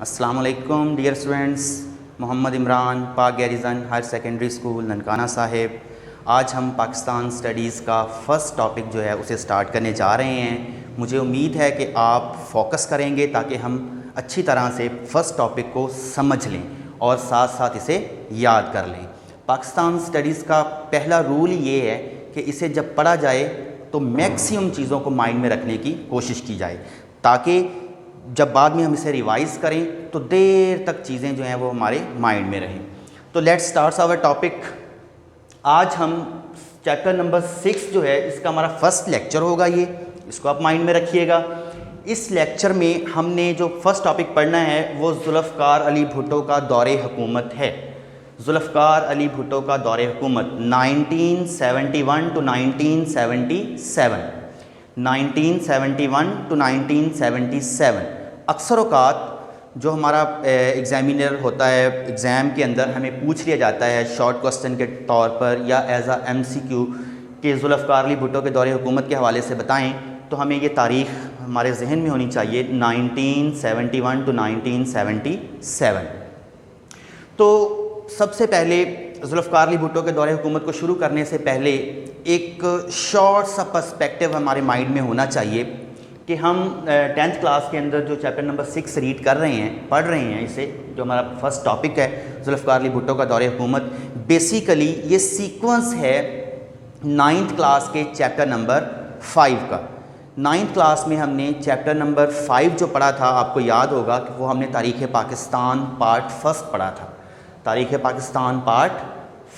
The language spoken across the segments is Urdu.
السلام علیکم dear students. Muhammad Imran Pak garrison higher secondary school Nankana Sahib. آج ہم پاکستان اسٹڈیز کا فرسٹ ٹاپک جو ہے اسے سٹارٹ کرنے جا رہے ہیں. مجھے امید ہے کہ آپ فوکس کریں گے تاکہ ہم اچھی طرح سے فرسٹ ٹاپک کو سمجھ لیں اور ساتھ ساتھ اسے یاد کر لیں. پاکستان اسٹڈیز کا پہلا رول یہ ہے کہ اسے جب پڑھا جائے تو میکسیمم چیزوں کو مائنڈ میں رکھنے کی کوشش کی جائے تاکہ جب بعد میں ہم اسے ریوائز کریں تو دیر تک چیزیں جو ہیں وہ ہمارے مائنڈ میں رہیں. تو لیٹس اسٹارٹ آور ٹاپک. آج ہم چیپٹر نمبر 6 جو ہے اس کا ہمارا فرسٹ لیکچر ہوگا. یہ اس کو آپ مائنڈ میں رکھیے گا. اس لیکچر میں ہم نے جو فرسٹ ٹاپک پڑھنا ہے وہ ذوالفقار علی بھٹو کا دور حکومت ہے. ذوالفقار علی بھٹو کا دور حکومت 1971 to 1977. 1971 to 1977. اکثر اوقات جو ہمارا ایگزامینر ہوتا ہے ایگزام کے اندر ہمیں پوچھ لیا جاتا ہے شارٹ کوسچن کے طور پر یا ایز اے MCQ کہ ذوالفقار علی بھٹو کے دور حکومت کے حوالے سے بتائیں, تو ہمیں یہ تاریخ ہمارے ذہن میں ہونی چاہیے 1971 to 1977. تو سب سے پہلے ذوالفقار علی بھٹو کے دور حکومت کو شروع کرنے سے پہلے ایک شارٹ سا پرسپیکٹیو ہمارے مائنڈ میں ہونا چاہیے کہ ہم 10th کلاس کے اندر جو چیپٹر نمبر 6 ریڈ کر رہے ہیں, پڑھ رہے ہیں, اسے جو ہمارا فرسٹ ٹاپک ہے ذوالفقار علی بھٹو کا دور حکومت, بیسیکلی یہ سیکوینس ہے 9th کلاس کے چیپٹر نمبر 5 کا. 9th کلاس میں ہم نے چیپٹر نمبر 5 جو پڑھا تھا, آپ کو یاد ہوگا کہ وہ ہم نے تاریخ پاکستان پارٹ 1 پڑھا تھا. تاریخ پاکستان پارٹ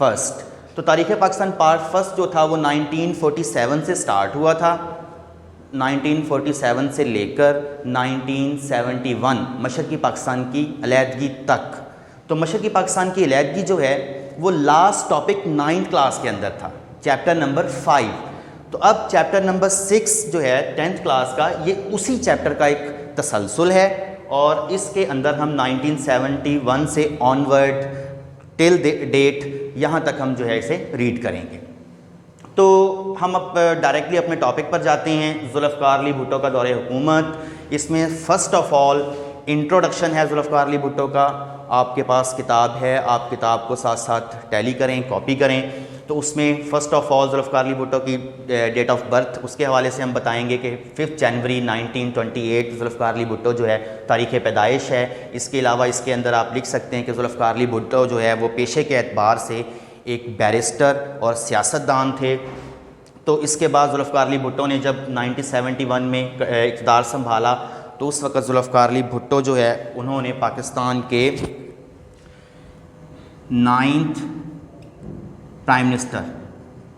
1. تو تاریخ پاکستان پارٹ 1 جو تھا وہ 1947 سے سٹارٹ ہوا تھا. 1947 سے لے کر 1971 مشرقی پاکستان کی علیحدگی تک. تو مشرقی پاکستان کی علیحدگی جو ہے وہ لاسٹ ٹاپک 9th کلاس کے اندر تھا, چیپٹر نمبر 5. تو اب چیپٹر نمبر 6 جو ہے 10th کلاس کا, یہ اسی چیپٹر کا ایک تسلسل ہے اور اس کے اندر ہم 1971 سے آنورڈ ٹل ڈیٹ یہاں تک ہم جو ہے اسے ریڈ کریں گے. تو ہم اب ڈائریکٹلی اپنے ٹاپک پر جاتے ہیں. ذوالفقار علی بھٹو کا دور حکومت, اس میں فرسٹ آف آل انٹروڈکشن ہے ذوالفقار علی بھٹو کا. آپ کے پاس کتاب ہے, آپ کتاب کو ساتھ ساتھ ٹیلی کریں, کاپی کریں. تو اس میں first of all Zulfiqar Ali Bhutto کی ڈیٹ آف برتھ, اس کے حوالے سے ہم بتائیں گے کہ 5 جنوری 1928 ذوالفقار علی بھٹو جو ہے تاریخ پیدائش ہے. اس کے علاوہ اس کے اندر آپ لکھ سکتے ہیں کہ ذوالفقار علی بھٹو جو ہے وہ پیشے کے اعتبار سے ایک بیرسٹر اور سیاستدان تھے. تو اس کے بعد ذوالفقار علی بھٹو نے جب 1971 میں اقتدار سنبھالا تو اس وقت ذوالفقار علی بھٹو جو ہے انہوں نے پاکستان کے 9th پرائم منسٹر,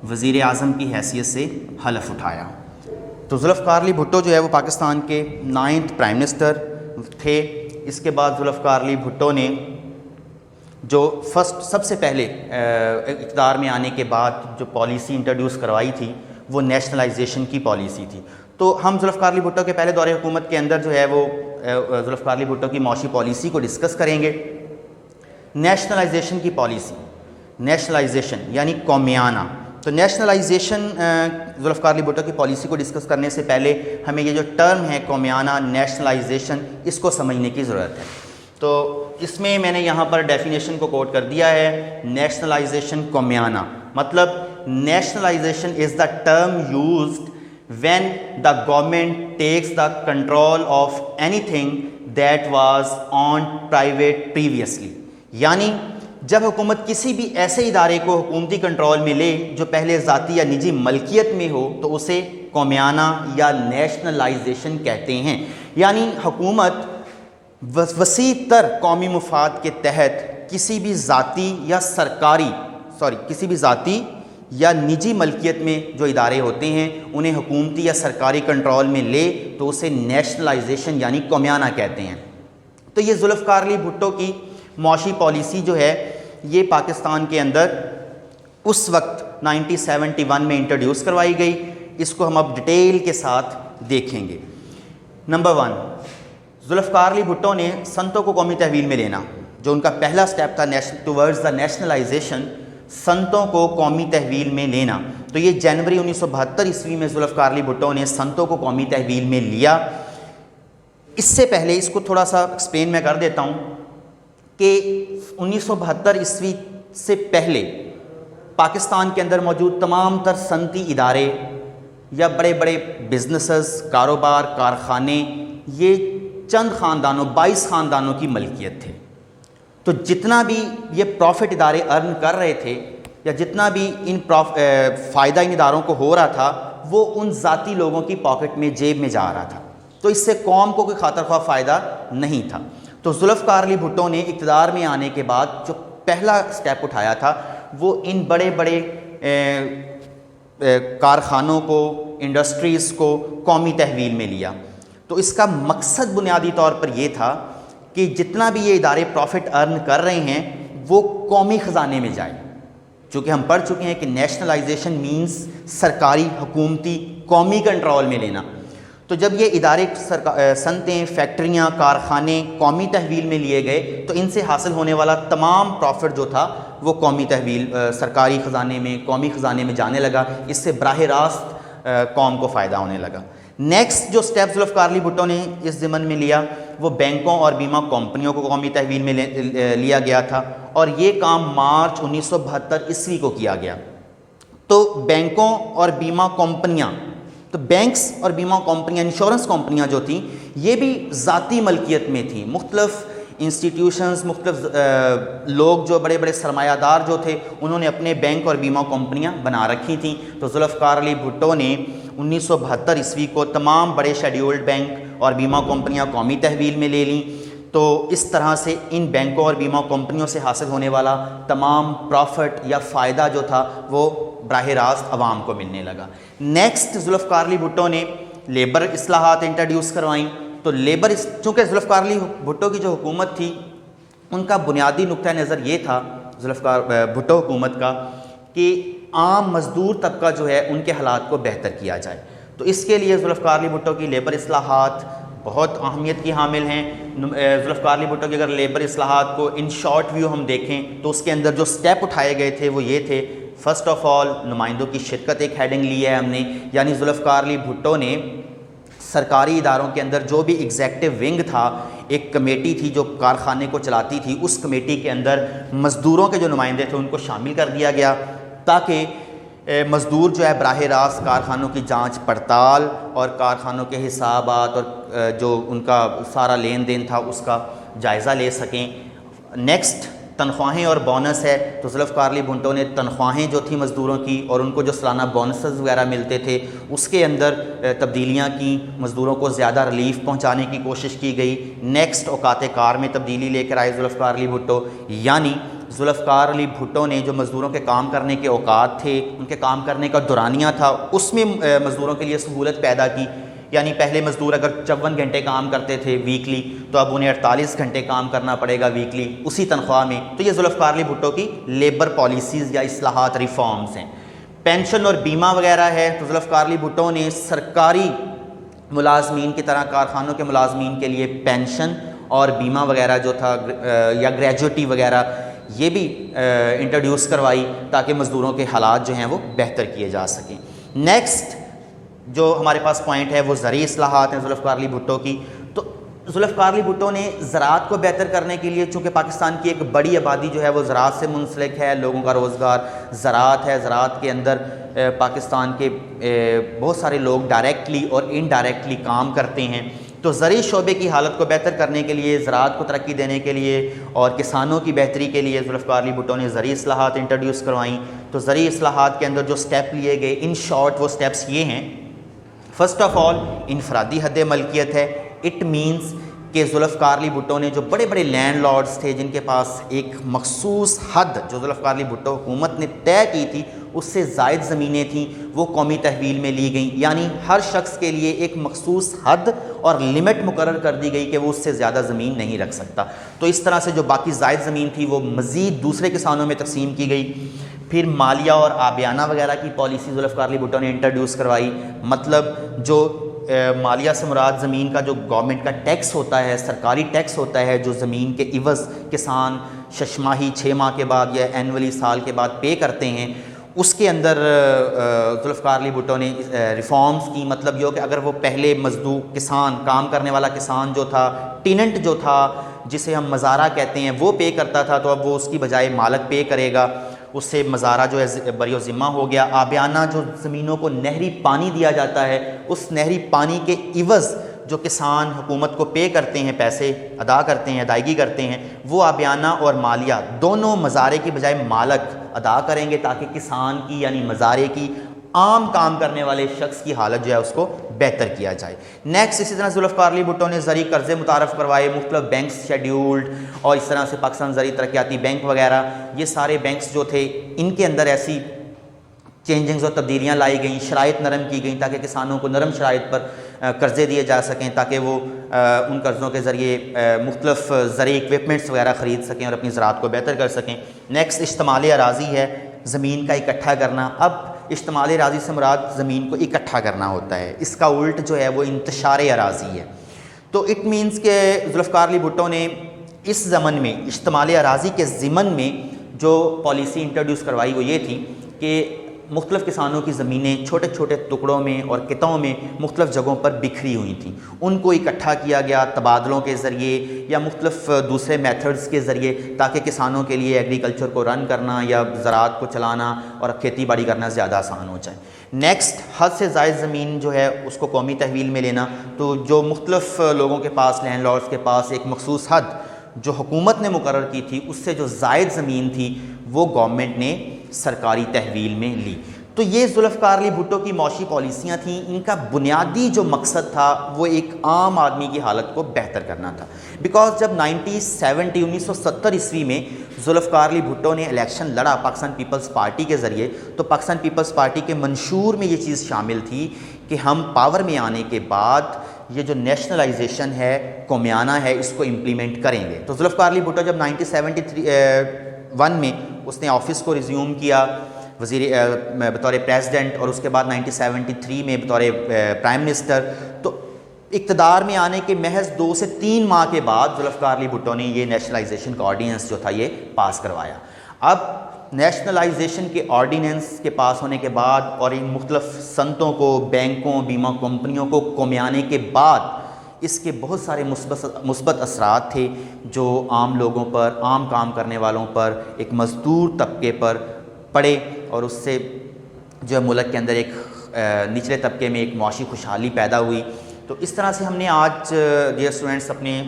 وزیر اعظم کی حیثیت سے حلف اٹھایا. تو ذوالفقار علی بھٹو جو ہے وہ پاکستان کے 9th پرائم منسٹر تھے. اس کے بعد ذوالفقار علی بھٹو نے جو سب سے پہلے اقتدار میں آنے کے بعد جو پالیسی انٹروڈیوس کروائی تھی وہ نیشنلائزیشن کی پالیسی تھی. تو ہم ذوالفقار علی بھٹو کے پہلے دور حکومت کے اندر جو ہے وہ ذوالفقار علی بھٹو کی معاشی پالیسی کو ڈسکس کریں گے. نیشنلائزیشن کی پالیسی, نیشنلائزیشن یعنی قومیانہ. تو نیشنلائزیشن ذوالفقار علی بھٹو کی پالیسی کو ڈسکس کرنے سے پہلے ہمیں یہ جو ٹرم ہے قومیانہ, نیشنلائزیشن, اس کو سمجھنے کی ضرورت ہے. تو اس میں نے یہاں پر ڈیفینیشن کو کوٹ کر دیا ہے. نیشنلائزیشن قومیانہ مطلب nationalization is the term used when the government takes the control of anything that was on private previously. یعنی جب حکومت کسی بھی ایسے ادارے کو حکومتی کنٹرول میں لے جو پہلے ذاتی یا نجی ملکیت میں ہو تو اسے قومیانہ یا نیشنلائزیشن کہتے ہیں. یعنی حکومت وسیع تر قومی مفاد کے تحت کسی بھی ذاتی یا نجی ملکیت میں جو ادارے ہوتے ہیں انہیں حکومتی یا سرکاری کنٹرول میں لے تو اسے نیشنلائزیشن یعنی قومیانہ کہتے ہیں. تو یہ ذوالفقار علی بھٹو کی معاشی پالیسی جو ہے یہ پاکستان کے اندر اس وقت 1971 میں انٹروڈیوس کروائی گئی. اس کو ہم اب ڈیٹیل کے ساتھ دیکھیں گے. نمبر 1, ذوالفقار علی بھٹو نے سنتوں کو قومی تحویل میں لینا, جو ان کا پہلا سٹیپ تھا ٹورڈز دا نیشنلائزیشن, سنتوں کو قومی تحویل میں لینا. تو یہ جنوری 1972 عیسوی میں ذوالفقار علی بھٹو نے سنتوں کو قومی تحویل میں لیا. اس سے پہلے اس کو تھوڑا سا ایکسپلین میں کر دیتا ہوں کہ 1972 عیسوی سے پہلے پاکستان کے اندر موجود تمام تر صنعتی ادارے یا بڑے بڑے بزنسز، کاروبار، کارخانے، یہ چند خاندانوں 22 خاندانوں کی ملکیت تھے. تو جتنا بھی یہ پروفٹ ادارے ارن کر رہے تھے یا جتنا بھی فائدہ ان اداروں کو ہو رہا تھا وہ ان ذاتی لوگوں کی پاکٹ میں، جیب میں جا رہا تھا. تو اس سے قوم کو کوئی خاطر خواہ فائدہ نہیں تھا. تو ذوالفقار علی بھٹو نے اقتدار میں آنے کے بعد جو پہلا سٹیپ اٹھایا تھا وہ ان بڑے بڑے کارخانوں کو، انڈسٹریز کو قومی تحویل میں لیا. تو اس کا مقصد بنیادی طور پر یہ تھا کہ جتنا بھی یہ ادارے پروفٹ ارن کر رہے ہیں وہ قومی خزانے میں جائے. چونکہ ہم پڑھ چکے ہیں کہ نیشنلائزیشن مینز سرکاری، حکومتی، قومی کنٹرول میں لینا. تو جب یہ ادارے، صنعتیں، فیکٹریاں، کارخانے قومی تحویل میں لیے گئے تو ان سے حاصل ہونے والا تمام پروفٹ جو تھا وہ قومی تحویل، سرکاری خزانے میں، قومی خزانے میں جانے لگا. اس سے براہ راست قوم کو فائدہ ہونے لگا. نیکسٹ جو سٹیپ ذوالفقار علی بھٹو نے اس ضمن میں لیا وہ بینکوں اور بیمہ کمپنیوں کو قومی تحویل میں لیا گیا تھا، اور یہ کام مارچ 1972 عیسوی کو کیا گیا. تو بینکوں اور بیمہ کمپنیاں، تو بینکس اور بیمہ کمپنیاں، انشورنس کمپنیاں جو تھیں یہ بھی ذاتی ملکیت میں تھیں. مختلف انسٹیٹیوشنز، مختلف لوگ جو بڑے بڑے سرمایہ دار جو تھے انہوں نے اپنے بینک اور بیمہ کمپنیاں بنا رکھی تھیں. تو ذوالفقار علی بھٹو نے 1972 عیسوی کو تمام بڑے شیڈیولڈ بینک اور بیمہ کمپنیاں قومی تحویل میں لے لیں. تو اس طرح سے ان بینکوں اور بیمہ کمپنیوں سے حاصل ہونے والا تمام پروفٹ یا فائدہ جو تھا وہ براہ راست عوام کو ملنے لگا. نیکسٹ ذوالفقار علی بھٹو نے لیبر اصلاحات انٹروڈیوس کروائیں. تو چونکہ ذوالفقار علی بھٹو کی جو حکومت تھی ان کا بنیادی نقطہ نظر یہ تھا ذوالفقار بھٹو حکومت کا کہ عام مزدور طبقہ جو ہے ان کے حالات کو بہتر کیا جائے. تو اس کے لیے ذوالفقار علی بھٹو کی لیبر اصلاحات بہت اہمیت کی حامل ہیں. ذوالفقار علی بھٹو کی اگر لیبر اصلاحات کو ان شارٹ ویو ہم دیکھیں تو اس کے اندر جو سٹیپ اٹھائے گئے تھے وہ یہ تھے. فرسٹ آف آل نمائندوں کی شرکت ایک ہیڈنگ لی ہے ہم نے، یعنی ذوالفقار علی بھٹو نے سرکاری اداروں کے اندر جو بھی ایگزیکٹو ونگ تھا، ایک کمیٹی تھی جو کارخانے کو چلاتی تھی، اس کمیٹی کے اندر مزدوروں کے جو نمائندے تھے ان کو شامل کر دیا گیا تاکہ مزدور جو ہے براہ راست کارخانوں کی جانچ پڑتال اور کارخانوں کے حسابات اور جو ان کا سارا لین دین تھا اس کا جائزہ لے سکیں. نیکسٹ تنخواہیں اور بونس ہے. تو ذوالفقار علی بھٹو نے تنخواہیں جو تھیں مزدوروں کی اور ان کو جو سالانہ بونسز وغیرہ ملتے تھے اس کے اندر تبدیلیاں کی، مزدوروں کو زیادہ ریلیف پہنچانے کی کوشش کی گئی. نیکسٹ اوقات کار میں تبدیلی لے کر آئے ذوالفقار علی بھٹو، یعنی ذوالفقار علی بھٹو نے جو مزدوروں کے کام کرنے کے اوقات تھے، ان کے کام کرنے کا دورانیہ تھا، اس میں مزدوروں کے لیے سہولت پیدا کی. یعنی پہلے مزدور اگر 54 گھنٹے کام کرتے تھے ویکلی تو اب انہیں 48 گھنٹے کام کرنا پڑے گا ویکلی اسی تنخواہ میں. تو یہ ذوالفقار علی بھٹو کی لیبر پالیسیز یا اصلاحات، ریفارمز ہیں. پینشن اور بیمہ وغیرہ ہے. تو ذوالفقار علی بھٹو نے سرکاری ملازمین کی طرح کارخانوں کے ملازمین کے لیے پینشن اور بیمہ وغیرہ جو تھا یا گریجویٹی وغیرہ یہ بھی انٹروڈیوس کروائی تاکہ مزدوروں کے حالات جو ہیں وہ بہتر کیے جا سکیں. نیکسٹ جو ہمارے پاس پوائنٹ ہے وہ زرعی اصلاحات ہیں ذوالفقار علی بھٹو کی. تو ذوالفقار علی بھٹو نے زراعت کو بہتر کرنے کے لیے، چونکہ پاکستان کی ایک بڑی آبادی جو ہے وہ زراعت سے منسلک ہے، لوگوں کا روزگار زراعت ہے، زراعت کے اندر پاکستان کے بہت سارے لوگ ڈائریکٹلی اور انڈائریکٹلی کام کرتے ہیں. تو زرعی شعبے کی حالت کو بہتر کرنے کے لیے، زراعت کو ترقی دینے کے لیے اور کسانوں کی بہتری کے لیے ذوالفقار علی بھٹو نے زرعی اصلاحات انٹروڈیوس کروائیں. تو زرعی اصلاحات کے اندر جو سٹیپ لیے گئے ان شارٹ وہ سٹیپس یہ ہیں. فرسٹ آف آل انفرادی حد ملکیت ہے. اٹ مینس کہ ذوالفقار علی بھٹو نے جو بڑے بڑے لینڈ لارڈز تھے جن کے پاس ایک مخصوص حد جو ذوالفقار علی بھٹو حکومت نے طے کی تھی اس سے زائد زمینیں تھیں وہ قومی تحویل میں لی گئیں. یعنی ہر شخص کے لیے ایک مخصوص حد اور لمٹ مقرر کر دی گئی کہ وہ اس سے زیادہ زمین نہیں رکھ سکتا. تو اس طرح سے جو باقی زائد زمین تھی وہ مزید دوسرے کسانوں میں تقسیم کی گئی. پھر مالیہ اور آبیانہ وغیرہ کی پالیسی ذوالفقار علی بھٹو نے انٹروڈیوس کروائی. مطلب جو مالیہ سے مراد زمین کا جو گورنمنٹ کا ٹیکس ہوتا ہے، سرکاری ٹیکس ہوتا ہے جو زمین کے عوض کسان 6 ماہی 6 ماہ کے بعد یا اینولی سال کے بعد پے کرتے ہیں، اس کے اندر ذوالفقار علی بھٹو نے ریفارمز کی، مطلب یہ کہ اگر وہ پہلے مزدور کسان، کام کرنے والا کسان جو تھا، ٹیننٹ جو تھا جسے ہم مزارع کہتے ہیں، وہ پے کرتا تھا، تو اب وہ اس کی بجائے مالک پے کرے گا، اس سے مزارع جو ہے بری و ذمہ ہو گیا۔ آبیانہ جو زمینوں کو نہری پانی دیا جاتا ہے، اس نہری پانی کے عوض جو کسان حکومت کو پے کرتے ہیں، پیسے ادا کرتے ہیں، ادائیگی کرتے ہیں، وہ آبیانہ اور مالیہ دونوں مزارع کی بجائے مالک ادا کریں گے، تاکہ کسان کی یعنی مزارع کی، عام کام کرنے والے شخص کی حالت جو ہے اس کو بہتر کیا جائے۔ نیکسٹ اسی طرح ذوالفقار علی بھٹو نے زرعی قرضے متعارف کروائے، مختلف بینکس شیڈیولڈ، اور اس طرح سے پاکستان زرعی ترقیاتی بینک وغیرہ، یہ سارے بینکس جو تھے ان کے اندر ایسی چینجنگز اور تبدیلیاں لائی گئیں، شرائط نرم کی گئیں تاکہ کسانوں کو نرم شرائط پر قرضے دیے جا سکیں، تاکہ وہ ان قرضوں کے ذریعے مختلف زرعی اکوپمنٹس وغیرہ خرید سکیں اور اپنی زراعت کو بہتر کر سکیں۔ نیکسٹ اشتمال اراضی ہے، زمین کا اکٹھا کرنا۔ اب اشتمال اراضی سے مراد زمین کو اکٹھا کرنا ہوتا ہے، اس کا الٹ جو ہے وہ انتشار اراضی ہے۔ تو اٹ مینس کہ ذوالفقار علی بھٹو نے اس ضمن میں، اشتمال اراضی کے ضمن میں جو پالیسی انٹروڈیوس کروائی وہ یہ تھی کہ مختلف کسانوں کی زمینیں چھوٹے چھوٹے ٹکڑوں میں اور قطعوں میں مختلف جگہوں پر بکھری ہوئی تھیں، ان کو اکٹھا کیا گیا تبادلوں کے ذریعے یا مختلف دوسرے میتھڈز کے ذریعے، تاکہ کسانوں کے لیے ایگریکلچر کو رن کرنا یا زراعت کو چلانا اور کھیتی باڑی کرنا زیادہ آسان ہو جائے۔ نیکسٹ، حد سے زائد زمین جو ہے اس کو قومی تحویل میں لینا۔ تو جو مختلف لوگوں کے پاس، لینڈ لارڈز کے پاس ایک مخصوص حد جو حکومت نے مقرر کی تھی، اس سے جو زائد زمین تھی وہ گورنمنٹ نے سرکاری تحویل میں لی۔ تو یہ ذوالفقار علی بھٹو کی معاشی پالیسیاں تھیں، ان کا بنیادی جو مقصد تھا وہ ایک عام آدمی کی حالت کو بہتر کرنا تھا۔ بیکاز جب 1970 عیسوی میں ذوالفقار علی بھٹو نے الیکشن لڑا پاکستان پیپلز پارٹی کے ذریعے، تو پاکستان پیپلز پارٹی کے منشور میں یہ چیز شامل تھی کہ ہم پاور میں آنے کے بعد یہ جو نیشنلائزیشن ہے، قومیانہ ہے، اس کو امپلیمنٹ کریں گے۔ تو ذوالفقار علی بھٹو جب 1971 میں اس نے آفس کو ریزیوم کیا بطور پریزیڈنٹ، اور اس کے بعد 1973 میں بطور پرائم منسٹر، تو اقتدار میں آنے کے محض 2 سے 3 ماہ کے بعد ذوالفقار علی بھٹو نے یہ نیشنلائزیشن کا آرڈیننس جو تھا یہ پاس کروایا۔ اب نیشنلائزیشن کے آرڈیننس کے پاس ہونے کے بعد اور ان مختلف صنعتوں کو، بینکوں، بیمہ کمپنیوں کو قومیانے کے بعد اس کے بہت سارے مثبت اثرات تھے جو عام لوگوں پر، عام کام کرنے والوں پر، ایک مزدور طبقے پر پڑے، اور اس سے جو ہے ملک کے اندر ایک نچلے طبقے میں ایک معاشی خوشحالی پیدا ہوئی۔ تو اس طرح سے ہم نے آج ڈیئر اسٹوڈنٹس اپنے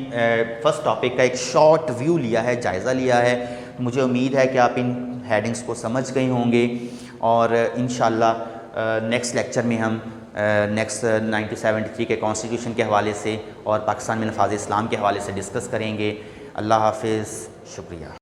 فرسٹ ٹاپک کا ایک شارٹ ویو لیا ہے، جائزہ لیا ہے۔ مجھے امید ہے کہ آپ ان ہیڈنگز کو سمجھ گئے ہوں گے، اور انشاءاللہ نیکسٹ لیکچر میں ہم نیکسٹ 1973 کے کانسٹیٹیوشن کے حوالے سے اور پاکستان میں نفاذ اسلام کے حوالے سے ڈسکس کریں گے۔ اللہ حافظ، شکریہ۔